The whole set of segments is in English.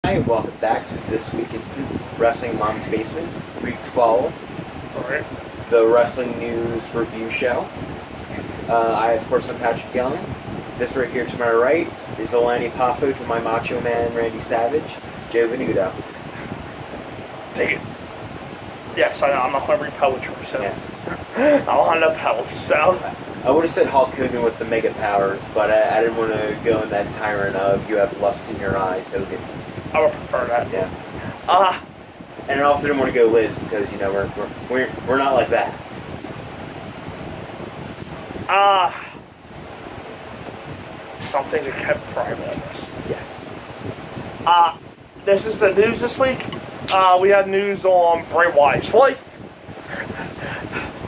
Hi, and welcome back to This Week in Wrestling Mom's Basement, Week 12. Alright. The Wrestling News Review Show. Of course, I'm Patrick Young. This right here to my right is the Lanny Poffo to my Macho Man, Randy Savage, Joe Venuto. Take it. Yes, I know, I'm a hungry poetry, so. Yeah. I want to poet, so. I would have said Hulk Hogan with the mega powers, but I didn't want to go in that tyrant of you have lust in your eyes, Hogan. I would prefer that. Yeah. And I also didn't want to go Liz because, you know, we're not like that. Something to keep private on this. Yes. This is the news this week. We had news on Bray Wyatt's wife,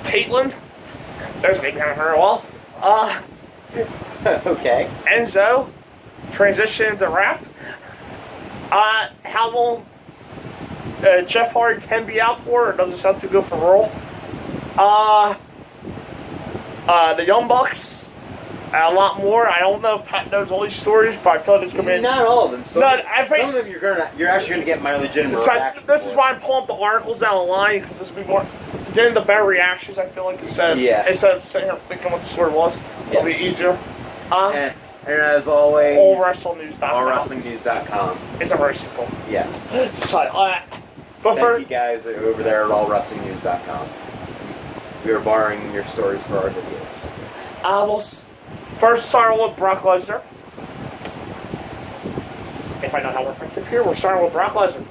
Caitlyn. There's a name very well. Okay. Enzo transitioned to rap. How long Jeff Hardy can be out for? It doesn't sound too good for Raw. The Young Bucks. A lot more. I don't know if Pat knows all these stories, but I feel like it's gonna be not all of them. Some of them you're actually gonna get my legitimate reaction. This is why I'm pulling up the articles down the line because this will be more getting the better reactions. I feel like instead of sitting here thinking what the story was, it'll be easier. And as always, allwrestlingnews.com. It's very simple. Yes. But Thank you guys over there at allwrestlingnews.com. We are borrowing your stories for our videos. We'll first start with Brock Lesnar. If I know how to work my flip here, we're starting with Brock Lesnar.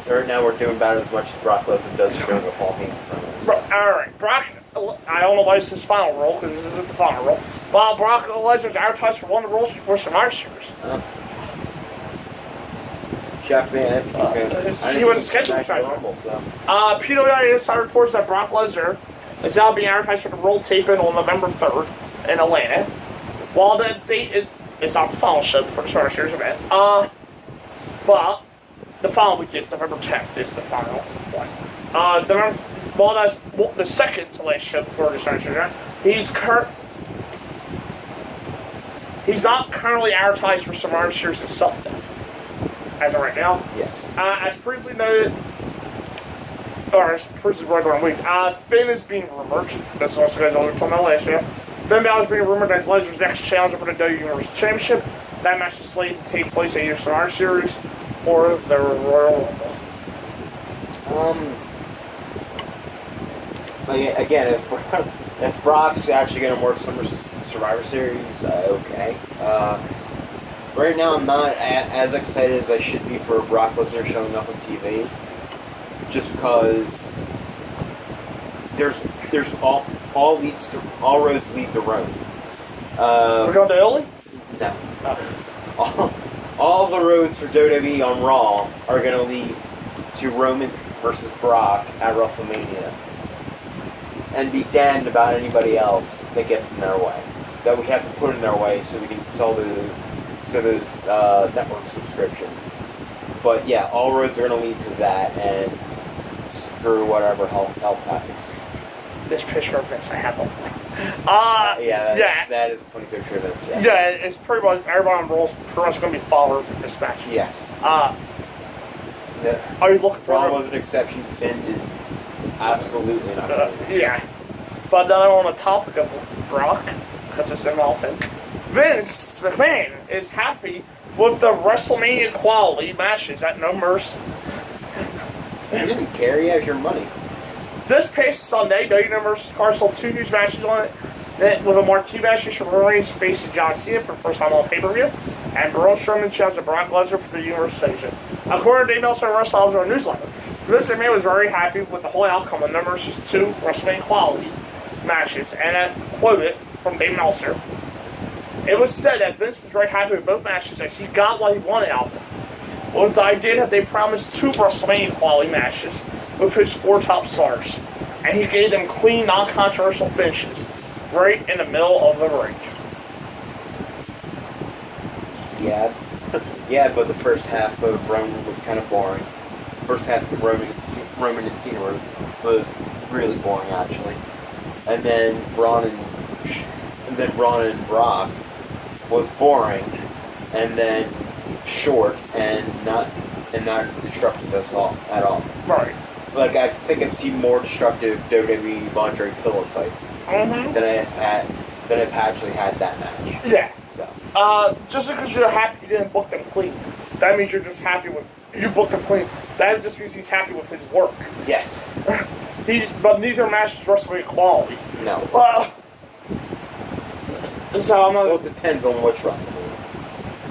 Right now we're doing about as much as Brock Lesnar does during a Paul Heyman promos. Alright, Brock, I don't know why it's his final role, because this isn't the final role. But Brock Lesnar's advertised for one of the roles before Survivor Series. Shocked me if he's going to... He was scheduled for Rumble, so... PWI Inside reports that Brock Lesnar is now being advertised for the role taping on November 3rd in Atlanta. While the date is not the final show for the Survivor Series event. But the following week is November 10th is the final one. While that's the second to last show before the Survivor Series event, he's not currently advertised for Survivor Series itself though. As of right now. Yes. As previously noted, or as previously read during the week, Finn is being rumored. This is also guys I was talking about last year. Finn Balor is being rumored as Lesnar's next challenger for the WWE Universal Championship. That match is slated to take place at either Survivor Series or the Royal Rumble. Again, if Brock's actually going to work some Survivor Series, okay. Right now, I'm not as excited as I should be for Brock Lesnar showing up on TV, just because there's all roads lead to Rome. We're going to Italy? No. All the roads for WWE on Raw are going to lead to Roman versus Brock at WrestleMania, and be damned about anybody else that gets in their way. That we have to put in their way so we can sell those network subscriptions. But yeah, all roads are going to lead to that, and screw whatever else happens. This picture of Vince, I have them. That is a funny picture of Vince. Yeah, it's pretty much everybody on Raw's pretty much going to be followed for this match. Yes. Are you looking for? Raw was an exception. Finn is absolutely not. Yeah, but then on the topic of Brock, because it's involves him. Vince McMahon is happy with the WrestleMania quality matches at No Mercy. He doesn't care, he has your money. This past Sunday, WWE No Mercy card sold 2 huge matches on it, with a marquee match featuring Roman Reigns facing John Cena for the first time on pay-per-view, and Braun Strowman challenged Brock Lesnar for the Universal Station. According to Dave Meltzer and Wrestle Observer newsletter, Vince McMahon was very happy with the whole outcome of No Mercy's 2 WrestleMania quality matches, and I quoted from Dave Meltzer. It was said that Vince was very happy with both matches as he got what he wanted out of them. With the idea that they promised 2 WrestleMania quality matches with his 4 top stars. And he gave them clean, non-controversial finishes right in the middle of the ring. Yeah, but the first half of Roman was kind of boring. First half of Roman and Cena was really boring actually. And then Braun and Brock was boring, and then short, and not destructive at all. Right. Like, I think I've seen more destructive WWE lingerie pillow fights than I've actually had that match. Yeah. So. Just because you're happy you didn't book them clean, that means you're just happy with you booked him clean. That just means he's happy with his work. Yes. But neither match is wrestling quality. No. So I'm not. Well, it depends on which wrestling.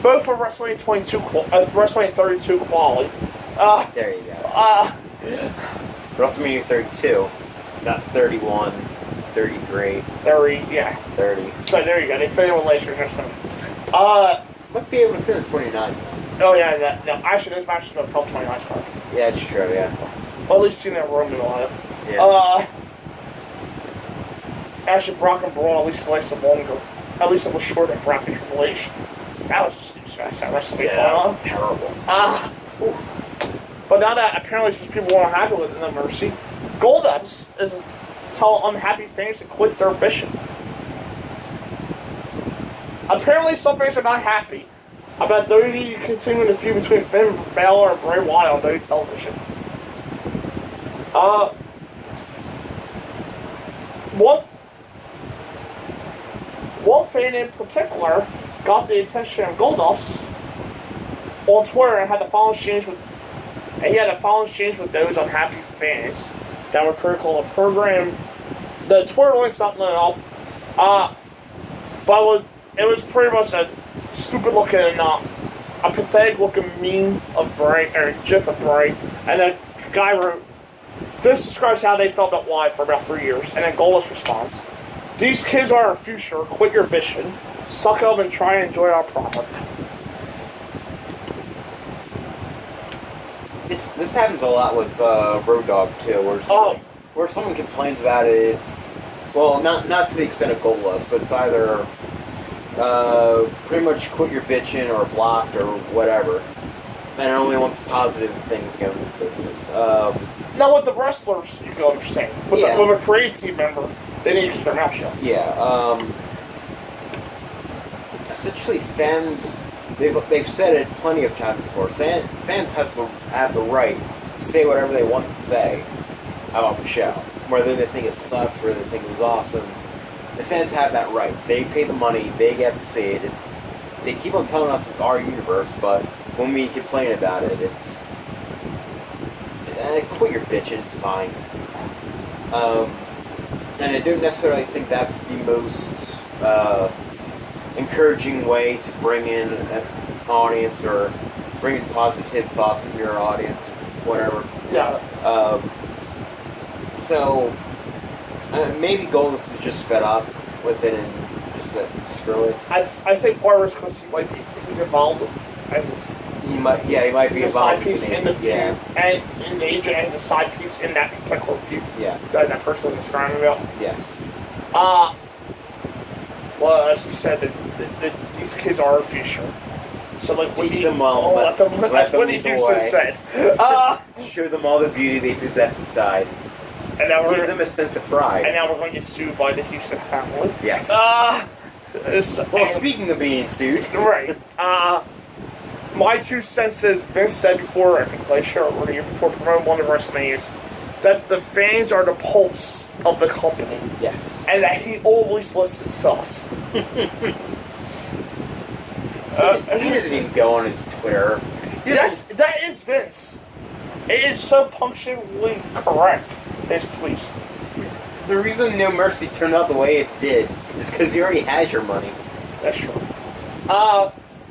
Both are wrestling 32 quality. There you go. WrestleMania 32, not 31, 33. 30, yeah. 30. So there you go. They fit in with last year's wrestling. Might be able to fit in 29. Oh yeah, no. Actually, those matches have helped 29's card. Yeah, it's true. Yeah. Well, at least seen that Roman alive. Yeah. Actually, Brock and Braun at least lasted longer. At least it was short and Brock and Triple H. That was just fast. That WrestleMania. Yeah, that was terrible. But now that apparently since people aren't happy with it, no mercy, Goldust is tell unhappy fans to quit their mission. Apparently, some fans are not happy about WWE continuing the feud between Finn Balor and Bray Wyatt on WWE television. One fan in particular got the attention of Goldust on Twitter and had the following exchange with those unhappy fans that were critical of the program. The Twitter link's not lit up, but it was pretty much a stupid looking, a pathetic looking meme of Bray, or GIF of Bray, and a guy wrote, "This describes how they felt about Wyatt for about 3 years," and then Goldust responds, "These kids are our future, quit your bitching, suck up and try and enjoy our product." This happens a lot with Road Dogg too, where someone complains about it. It's, well, not to the extent of Goldust, but it's either pretty much quit your bitching or blocked or whatever, and it only wants positive things going with business. Now with the wrestlers, you can understand. With a creative team member, they need to keep their mouth shut. Yeah. Essentially, fans. They've said it plenty of times before. Fans have the right to say whatever they want to say about the show. Whether they think it sucks, whether they think it was awesome. The fans have that right. They pay the money. They get to see it. They keep on telling us it's our universe, but when we complain about it, it's quit your bitching. It's fine. And I don't necessarily think that's the most encouraging way to bring in an audience or bring in positive thoughts in your audience, whatever. Yeah. So maybe Goldust was just fed up with it and just said, screw it. I think part of it's because he's involved as He might be a involved side piece in the feud, yeah. and his agent as a side piece in that particular feud. Yeah. That person is describing about. Yes. Well, as we said, these kids are our future. So like, teach them well. Let them lead the way. Said. Show them all the beauty they possess inside. And now give them a sense of pride. And now we're going to get sued by the Houston family. Yes. Well, speaking of being sued, right. My 2 cents is Vince said before, I think last year or the year before, promoting one of the WrestleManias, that the fans are the pulse of the company. Yes. And that he always listens to us. He doesn't even go on his Twitter. Yes, that is Vince. It is so punctually correct, his tweets. The reason No Mercy turned out the way it did is because he already has your money. That's true.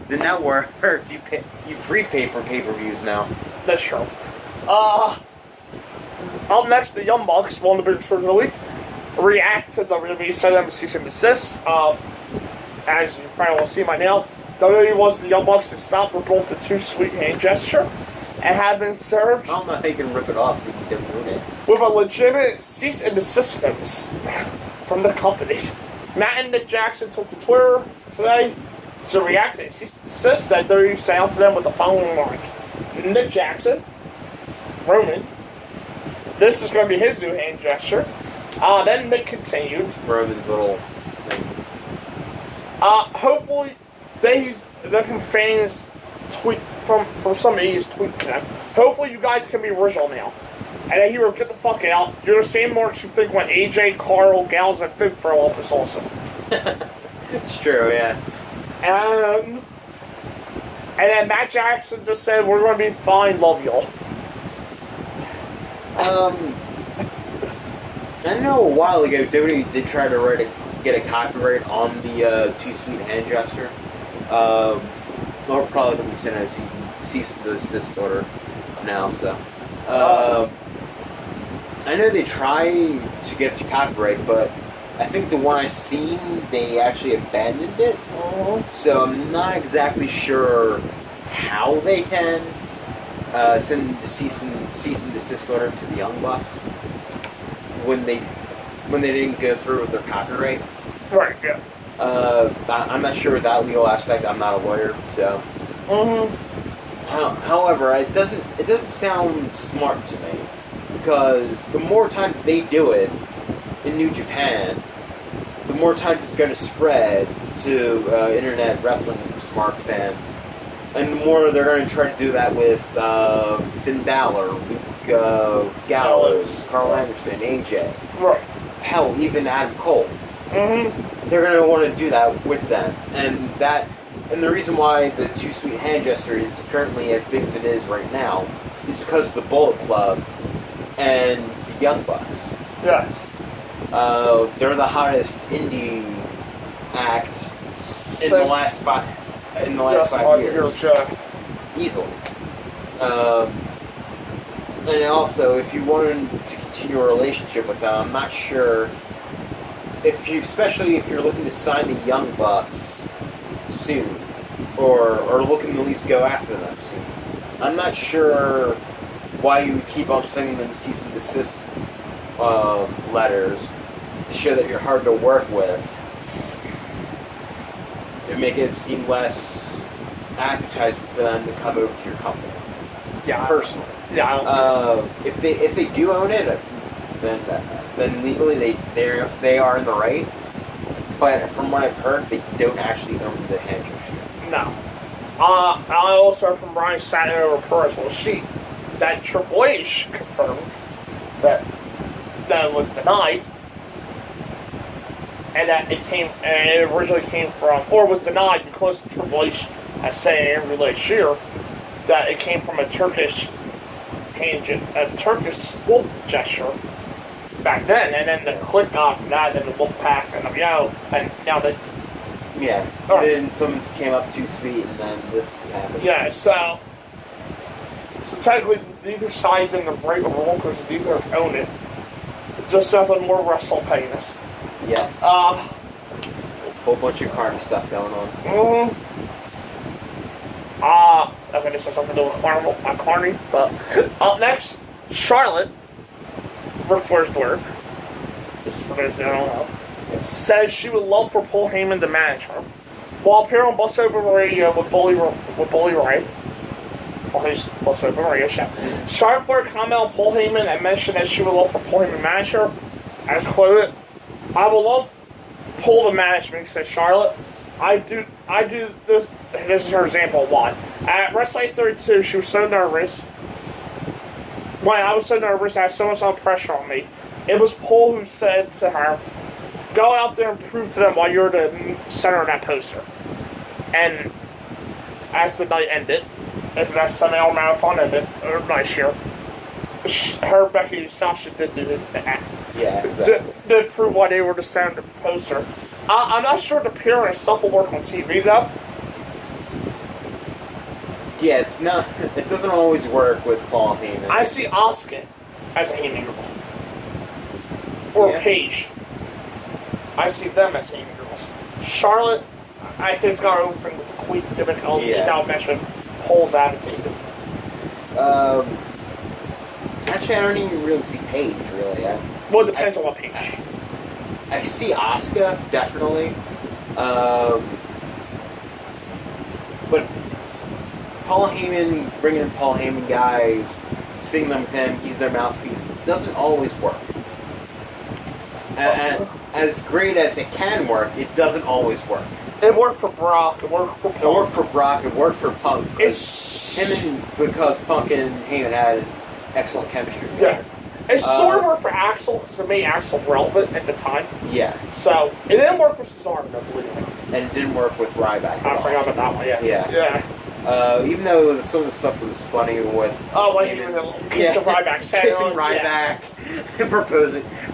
The network, you prepay for pay-per-views now. That's true. Up next, the Young Bucks, one of the biggest stories of the week, react to WWE sending them a cease and desist. As you probably will see by now, WWE wants the Young Bucks to stop with both the too sweet hand gesture and have been served. I don't know how you can rip it off if you don't ruin it. With a legitimate cease and desist notice from the company. Matt and Nick Jackson took to Twitter today to react to the cease and desist that WWE sent out to them with the following remark. Nick Jackson, Roman, this is going to be his new hand gesture. Then Nick continued. Roman's little thing. Hopefully from fans tweet from some idiots tweeting to them. Hopefully you guys can be original now. And then he wrote, get the fuck out. You're the same marks you think when AJ, Carl, Gals, and Fib throw up is awesome. It's true, yeah. And then Matt Jackson just said, we're going to be fine, love y'all. I know a while ago WWE did try to get a copyright on the Too Sweet hand gesture. We're probably going to be sending a cease and desist order now, so. I know they try to get the copyright, but I think the one I've seen, they actually abandoned it. So I'm not exactly sure how they can send the cease and desist order to the Young Bucks when they didn't go through with their copyright. Right, yeah. I'm not sure of that legal aspect. I'm not a lawyer, so. However, it doesn't sound smart to me, because the more times they do it in New Japan, the more times it's going to spread to internet wrestling smart fans, and the more they're going to try to do that with Finn Balor, Luke Gallows, Carl Anderson, AJ, right? Hell, even Adam Cole. They're going to want to do that with them, and the reason why the Too Sweet hand gesture is currently as big as it is right now is because of the Bullet Club and the Young Bucks. Yes. They're the hottest indie act in the last 5 years. Yeah. Easily. And also, if you wanted to continue a relationship with them, I'm not sure especially if you're looking to sign the Young Bucks soon, or looking to at least go after them soon. I'm not sure why you would keep on sending them cease and desist letters to show that you're hard to work with, to make it seem less appetizing for them to come over to your company. Yeah. Personally. Yeah. If they do own it, then legally they are in the right. But from what I've heard, they don't actually own the hand gesture. No. I also heard from Brian Saturn over personal sheet that Triple H confirmed that it was denied, and that it originally came from, or was denied because Triple H has said in every last year that it came from a Turkish wolf gesture back then, and then the click off from that, and the wolf pack, and now that. Yeah. Right. Then someone came up too sweet, and then this happened. Yeah. So technically, neither side's in the right or wrong because neither own it. It just sounds like more wrestle penis. Yeah. Whole bunch of carny stuff going on. Okay, this has something to do with Carney, but up next, Charlotte, Ric Flair's daughter, just for those that don't know, says she would love for Paul Heyman to manage her. While appearing on Bust Open Radio with Bully Ray, on his Bust Open Radio show, Charlotte Flair commented on Paul Heyman and mentioned that she would love for Paul Heyman to manage her. As quoted, "I would love Paul to manage me," said Charlotte. I do this. This is her example of why. At WrestleMania 32, she was so nervous. When I was so nervous, I had so much pressure on me. It was Paul who said to her, "Go out there and prove to them why you're the center of that poster." And as the night ended, if that 7-hour marathon ended, or night year, her, Becky, and Sasha did do that. Yeah, exactly. Did prove why they were the center of the poster. I'm not sure the PR and stuff will work on TV though. Yeah, it's not. It doesn't always work with Paul Heyman. I see Asuka as a Heyman girl, or Paige. I see them as Heyman girls. Charlotte, I think it's got her own thing with the Queen gimmick. Now match with Paul's advocated. Actually, I don't even really see Paige. Really, Well, it depends on what Paige. I see Asuka definitely, but Paul Heyman, bringing in Paul Heyman guys, sitting them with him, he's their mouthpiece, doesn't always work. And as great as it can work, it doesn't always work. It worked for Brock. It worked for Punk. It worked for Brock. It worked for Punk. Because Punk and Heyman had excellent chemistry. Yeah. It sort of worked for Axel because it made Axel relevant at the time. Yeah. So it didn't work with Cesaro, no, believe me. And it didn't work with Ryback. I forgot about that one. Yes. Yeah. Even though some of the stuff was funny with. Oh, when he was a piece of Ryback's head kissing on. Ryback,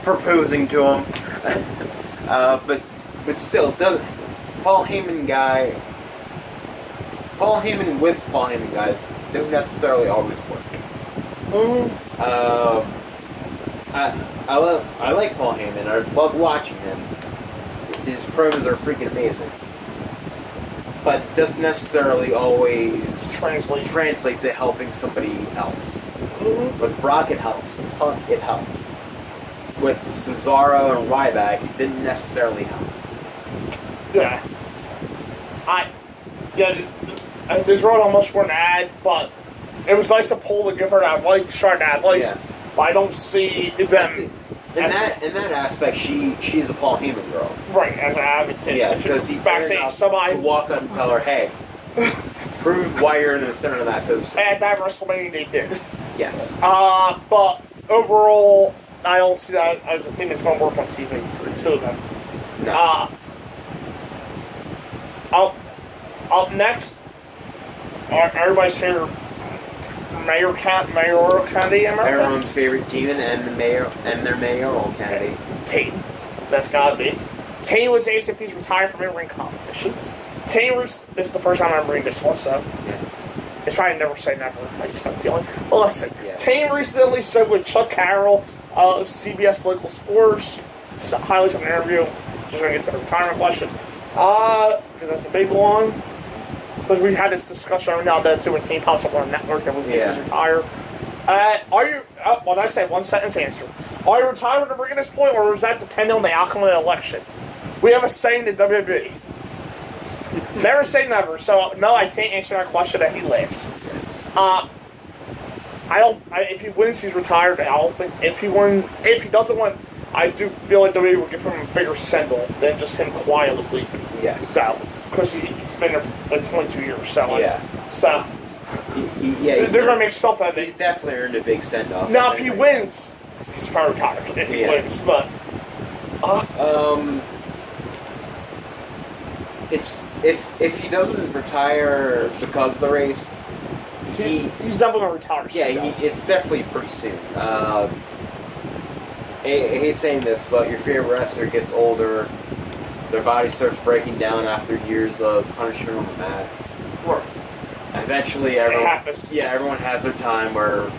proposing to him. But still, Paul Heyman with Paul Heyman guys don't necessarily always work. I like Paul Heyman. I love watching him. His promos are freaking amazing. But doesn't necessarily always translate to helping somebody else. With Brock, it helps. With Punk, it helped. With Cesaro and Ryback, it didn't necessarily help. Yeah. There's really not much more to add, but it was nice to pull to give her that short advice. Yeah. But I don't see them. In that aspect, she's a Paul Heyman girl. Right, as an advocate. Yeah, because he dared not to walk up and tell her, hey, prove why you're in the center of that poster. At that WrestleMania, they did. Yes. But overall, I don't see that as a thing that's going to work on TV for the two of them. No. Up next, everybody's favorite mayoral candidate in America? Everyone's favorite demon and their mayoral candidate. Kane. That's gotta be. Kane was asked if he's retired from in-ring competition. This is the first time I'm reading this one, so Yeah. it's probably never say never. I just have a feeling. Well, listen. Yeah. Kane recently spoke with Chuck Carroll of CBS Local Sports. Highlights of an interview. Just gonna get to the retirement question. Because that's the big one. Because we had this discussion right now that too when Kane pops up on a network and we think he's retired. Are you? Well, I say one sentence answer. Are you retired to bring this point, or is that dependent on the outcome of the election? We have a saying in WWE. Never say never. So no, I can't answer that question. That he lives. If he wins, he's retired. I don't think if he doesn't win, I do feel like WWE will give him a bigger send-off than just him quietly leaving. Yes. So, because he's been there for like 22 years. So yeah. So. They're gonna make stuff out of it. He's definitely earned a big send-off. Now, if he wins, he's probably retired. If he wins, but if he doesn't retire because of the race, he's definitely gonna retire. It's definitely pretty soon. I hate saying this, but your favorite wrestler gets older, their body starts breaking down after years of punishment on the mat. Right. Eventually, everyone has their time where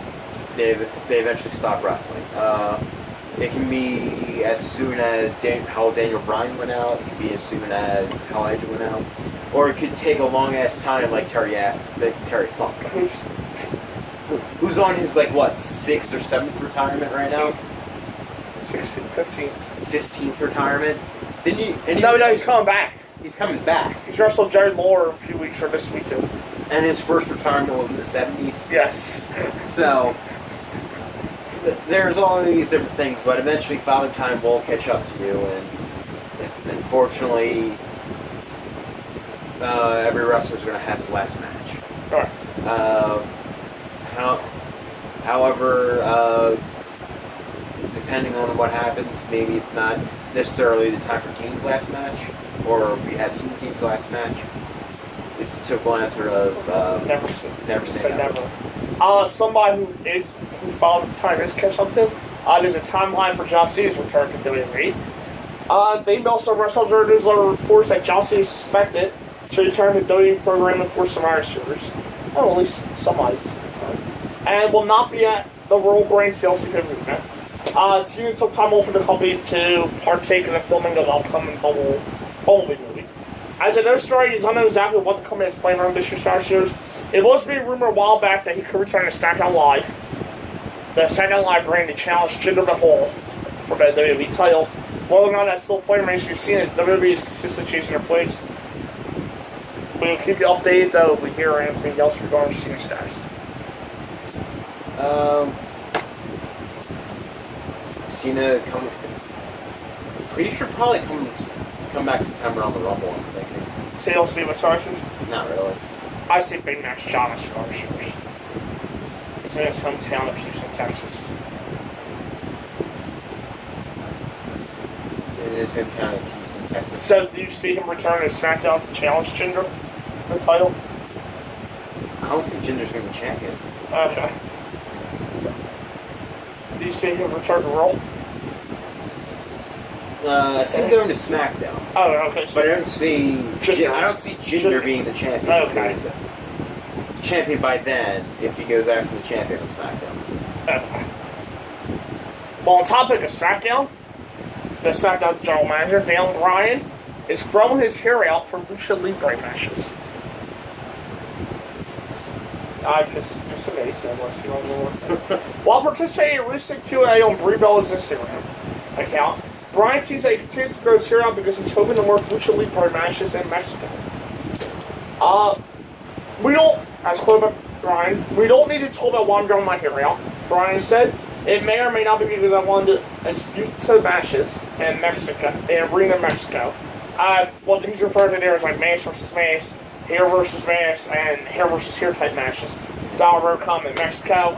they eventually stop wrestling. It can be as soon as how Daniel Bryan went out. It can be as soon as how Edge went out, or it could take a long ass time, like Terry Funk, who's on his 6th or 7th retirement right now. 16th, 15th. 15th retirement. No, he's coming back. He's coming back. He's wrestled Jerry Lawler a few weeks or this weekend. And his first retirement was in the 70s. Yes. So, there's all these different things, but eventually Father Time will catch up to you, and unfortunately, every wrestler's going to have his last match. All right. However, depending on what happens, maybe it's not necessarily the time for Kane's last match, or we have seen Kane's last match. It's the typical answer of never say never. Somebody who followed the time is catch up to. There's a timeline for John Cena's return to WWE. They also wrestled newsletter reports that John Cena is suspected to return to WWE programming for Survivor Series. Oh, at least somebody's return. And will not be at the Royal Brain TLC event. Cena took time off from the company to partake in the filming of the upcoming Bumblebee movie. As a news story, he's unknown exactly what the company is planning on this year's Survivor Series. It was being rumored a while back that he could return to SmackDown Live. The SmackDown Live brand to challenge Jinder Mahal for the WWE title. Whether or not that's still a plan remains to be seen, as WWE is consistently changing their plays. We will keep you updated though if we hear anything else regarding Cena's status. Cena pretty sure probably come back September on the Rumble, I'm thinking. So you don't see with Stars? Not really. I see Big Max John Stars. It's in his hometown of Houston, Texas. It is hometown of Houston, Texas. So do you see him return to SmackDown to challenge Jinder for the title? I don't think Jinder's going to be champion. Okay. So, do you see him return to Raw? I see him going to SmackDown. Oh, okay. So But I don't see Jinder Jinder. being the champion. Okay. Champion by then if he goes after the champion on SmackDown. okay. Well, on topic of SmackDown, the SmackDown general manager, Daniel Bryan, is growing his hair out for Lucha Libre matches. This is amazing. Let's see what we'll work. While participating in a recent Q&A on Brie Bella's Instagram account, Bryan sees that he continues to grow his hair out because he's hoping to work Lucha Libre matches in Mexico. We don't, as quoted by Bryan, we don't need to talk about why I'm growing my hair out. Bryan said, it may or may not be because I wanted to dispute to matches in Mexico, in Arena, Mexico. What he's referring to there is like mace versus mace, hair versus mace, and hair versus hair type matches. That'll will come in Mexico.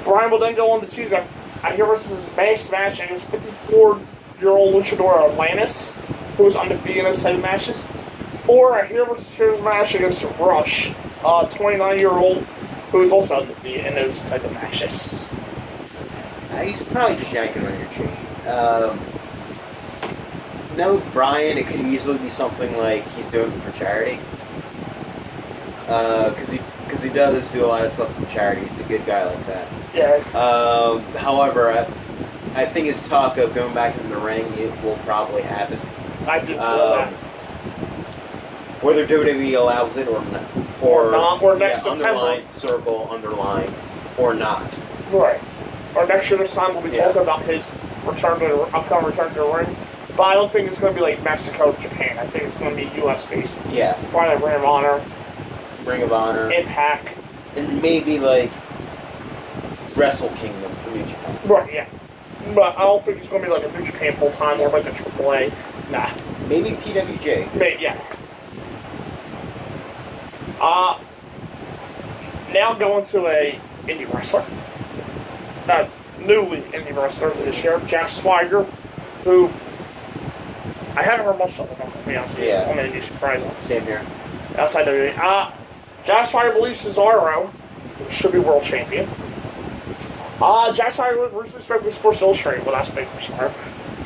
Bryan will then go on to choose a hair versus mace match against 54-year-old luchador Atlantis, who was undefeated in those type of matches. Or a hair versus hair match against Rush, a 29-year-old who is also undefeated in those type of matches. He's probably just yanking on your chain. No, Bryan, it could easily be something like he's doing it for charity. Because he does do a lot of stuff for charity. He's a good guy like that. Yeah. However, I think his talk of going back in the ring, it will probably happen. I do feel that. Whether WWE allows it or not. Or not, or next September. Underline, circle, underline, or not. Right. Or next year this time we'll be talking about his upcoming return to the ring. But I don't think it's going to be like Mexico or Japan. I think it's going to be US based. Yeah. Probably like Ring of Honor. Impact. And maybe like Wrestle Kingdom for New Japan. Right, yeah. But I don't think it's going to be like a New Japan full time or like a AAA. Nah. Maybe PWJ. Yeah. Now going to a indie wrestler. Newly indie wrestler this year, Jack Swagger, who I haven't heard much of him, to be honest with you. I'm going to be surprised on. Same here. Outside WWE. Jack Swagger believes Cesaro should be world champion. Jack Swagger recently spoke with Sports Illustrated, well, that's big for Swagger.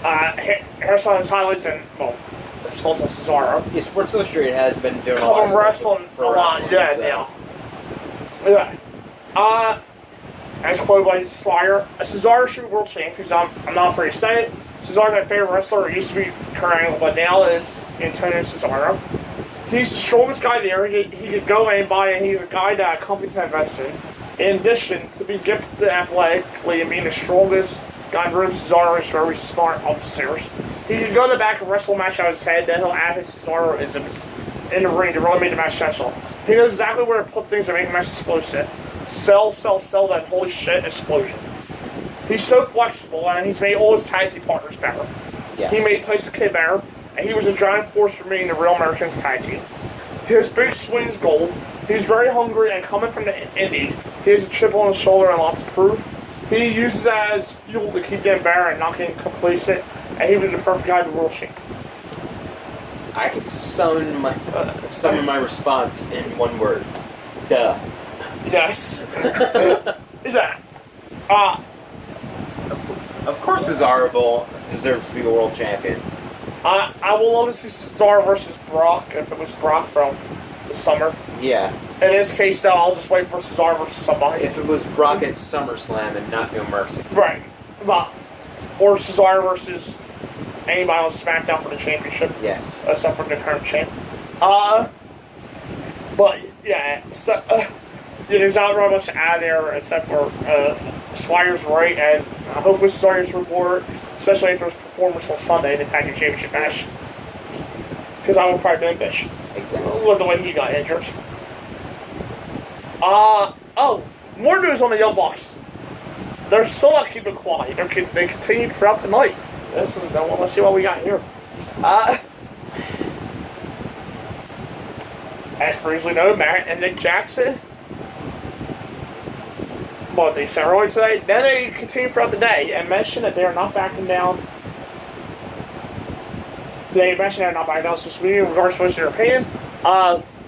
Hairstyles, highlights, and, well, there's also Cesaro. Yeah, Sports Illustrated has been doing a lot of wrestling for a lot, wrestling, yeah, so. Yeah. As quoted by Swagger, Cesaro should be world champion. I'm not afraid to say it. Cesaro's my favorite wrestler. It used to be Kurt Angle, but now is Antonio Cesaro. He's the strongest guy there. He could go anybody, and he's a guy that a company can invest in. In addition to being gifted athletically and being the strongest guy in the room, Cesaro is very smart upstairs. He can go in the back and wrestle a match out of his head, then he'll add his Cesaro-isms in the ring to really make the match special. He knows exactly where to put things to make the match explosive. Sell, that holy shit explosion. He's so flexible, and he's made all his tag team partners better. Yes. He made Tyson Kidd better, and he was a giant force for me in the Real Americans tag team. His big swing's gold. He's very hungry, and coming from the Indies, he has a chip on his shoulder and lots to prove. He uses that as fuel to keep getting better and not getting complacent, and he would be the perfect guy to be world champion. I can sum my response in one word. Duh. Yes. Is that? Of course Cesaro deserves to be a world champion. I will love to see Cesaro versus Brock if it was Brock from the summer. Yeah. In this case, though, I'll just wait for Cesaro versus somebody. If it was Brock at SummerSlam and not No Mercy. Right. Or Cesaro versus anybody on SmackDown for the championship. Yes. Except for the current champ. But, yeah, so, there's not really much to add there except for Swagger's right, and hopefully Cesaro's reward, especially after his performance on Sunday in the Tag Team Championship match. Because I will probably be a bitch. Exactly. With the way he got injured. More news on the Young Bucks. They're still not keeping quiet. They continue throughout tonight. Let's see what we got here. As previously noted, Matt and Nick Jackson, well, they said earlier today, then they continue throughout the day and mention that they are not backing down. They mentioned they're not backing down social media in regards to what's their opinion.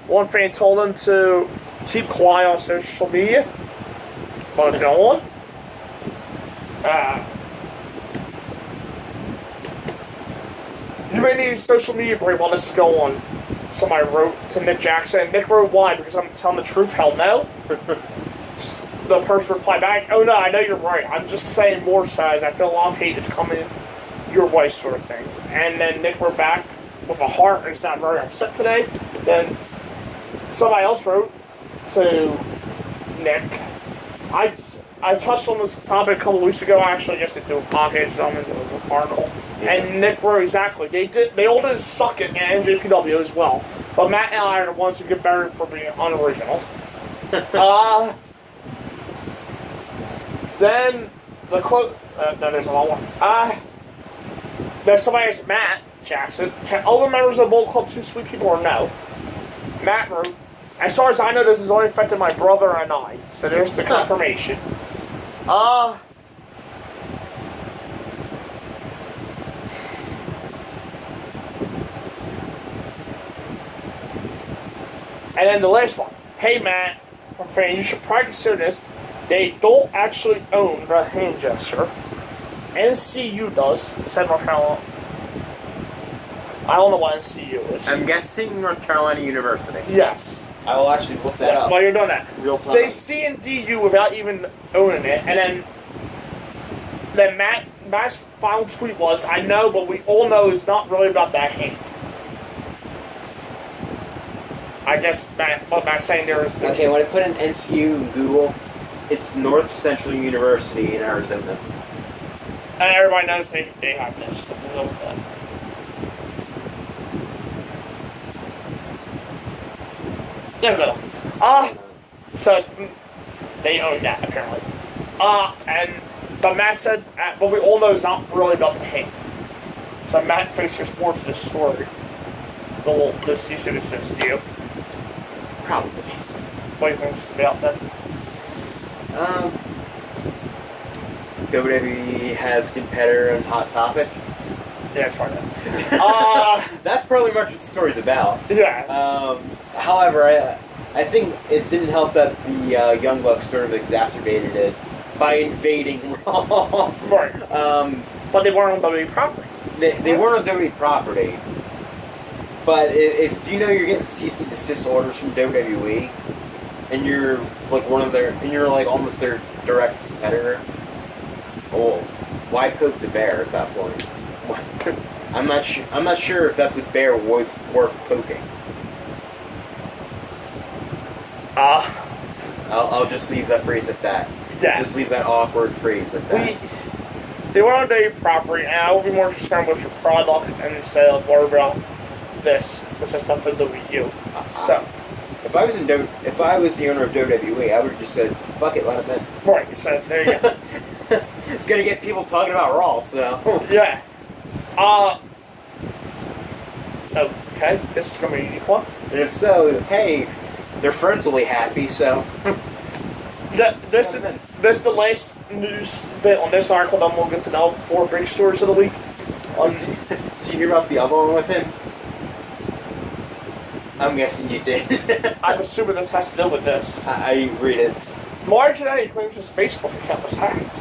One fan told them to keep quiet on social media. What's going on? You may need a social media break while this is going on. Somebody wrote to Nick Jackson. And Nick wrote, why? Because I'm telling the truth? Hell no. The person replied back, oh no, I know you're right. I'm just saying more so as I feel a lot of hate is coming your way, sort of thing. And then Nick wrote back with a heart and sounded very upset today. Then somebody else wrote to Nick. I touched on this topic a couple weeks ago. I actually just did a podcast on an article. Yeah. And Nick wrote exactly. They all did suck at NJPW as well. But Matt and I are the ones who get buried for being unoriginal. Then the quote. No, there's a long one. Then somebody asked Matt Jackson, can all the members of the Bull Club 2 Sweet People or no? Matt wrote, as far as I know, this has only affected my brother and I. So there's the confirmation. And then the last one. Hey, Matt, from fan, you should probably consider this. They don't actually own the hand gesture. NCU does. Said North Carolina. I don't know what NCU is. I'm guessing North Carolina University. Yes. I will actually look that up. While you're doing that. Real time. They CNDU without even owning it, and then Matt's final tweet was, I know, but we all know it's not really about that hand. I guess what Matt's saying there is... Okay, when I put in NCU in Google, it's North Central University in Arizona. And everybody knows they have this. We'll go with that. Yeah, good. So they own that apparently. But Matt said, but we all know it's not really about the hand. So Matt thinks there's more to this story. The cease and desist to you. Probably. What do you think it's about then? WWE has competitor and Hot Topic. Yeah, it's fine then. That's probably much what the story's about. Yeah. However, I think it didn't help that the Young Bucks sort of exacerbated it by invading Raw. Right. But they weren't on WWE property. They weren't on WWE property. But if you know you're getting cease and desist orders from WWE, and you're like you're almost their direct competitor, well, why poke the bear at that point? I'm not sure if that's a bear worth poking. I'll just leave that phrase at that. Yeah. Just leave that awkward phrase at that. They were on WWE property, and I would be more concerned with your product and instead of worry about this, which has nothing to do with you. So, if I was the owner of WWE, I would have just said, "Fuck it, let him in." Right. So there you go. It's gonna get people talking about Raw, so. Yeah. Okay, this is gonna be a unique one. And if so, hey, their friends will be happy. So. This is the last news bit on this article. Then we'll get to the 4 big stories of the week. Did you hear about the other one with him? I'm guessing you did. I'm assuming this has to do with this. I read it. Marginelli claims his Facebook account was hacked.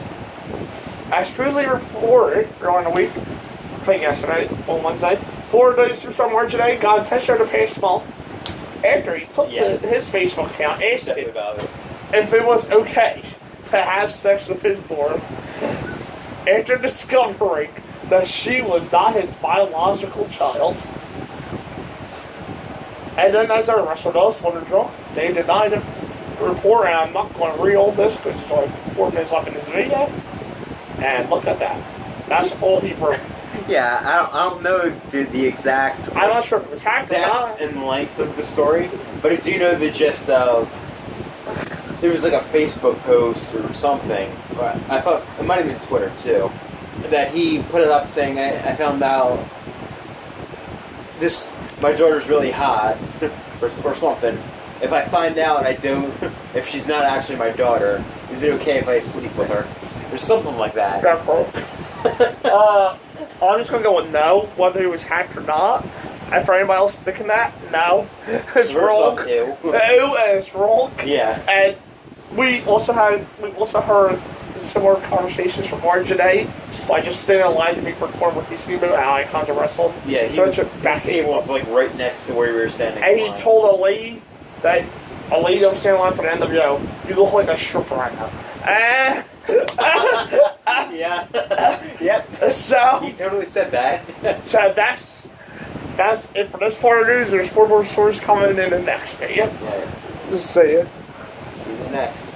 As previously reported during the week, I think yesterday, on Wednesday, Florida superstar Marginelli got attention to the past month after he took to his Facebook account, asked him if it was okay to have sex with his daughter after discovering that she was not his biological child. And then, as our wrestler does, when they're drunk, they denied the report, and I'm not going to read all this because it's only 4 minutes left in this video. And look at that. That's all he wrote. Yeah, I don't know the exact... I'm not sure if it was hacked or not. And length of the story, but I do know the gist of... There was like a Facebook post or something, I thought, it might have been Twitter too, that he put it up saying, I found out my daughter's really hot, or something. If I find out I don't, if she's not actually my daughter, is it okay if I sleep with her? Or something like that. I'm just gonna go with no, whether it was hacked or not. And for anybody else thinking that, no, it's wrong. Ew. It's wrong. Yeah. And we also heard similar conversations from Marge today by just standing in line to be performed with these new icons of wrestling. Yeah, his table was like right next to where we were standing. And he told a lady that a lady don't stand in line for the NWO, you look like a stripper right now. Yeah. Yep. So he totally said that. So that's it for this part of the news. There's 4 more stories coming in the next video. Yeah. See ya. See you next.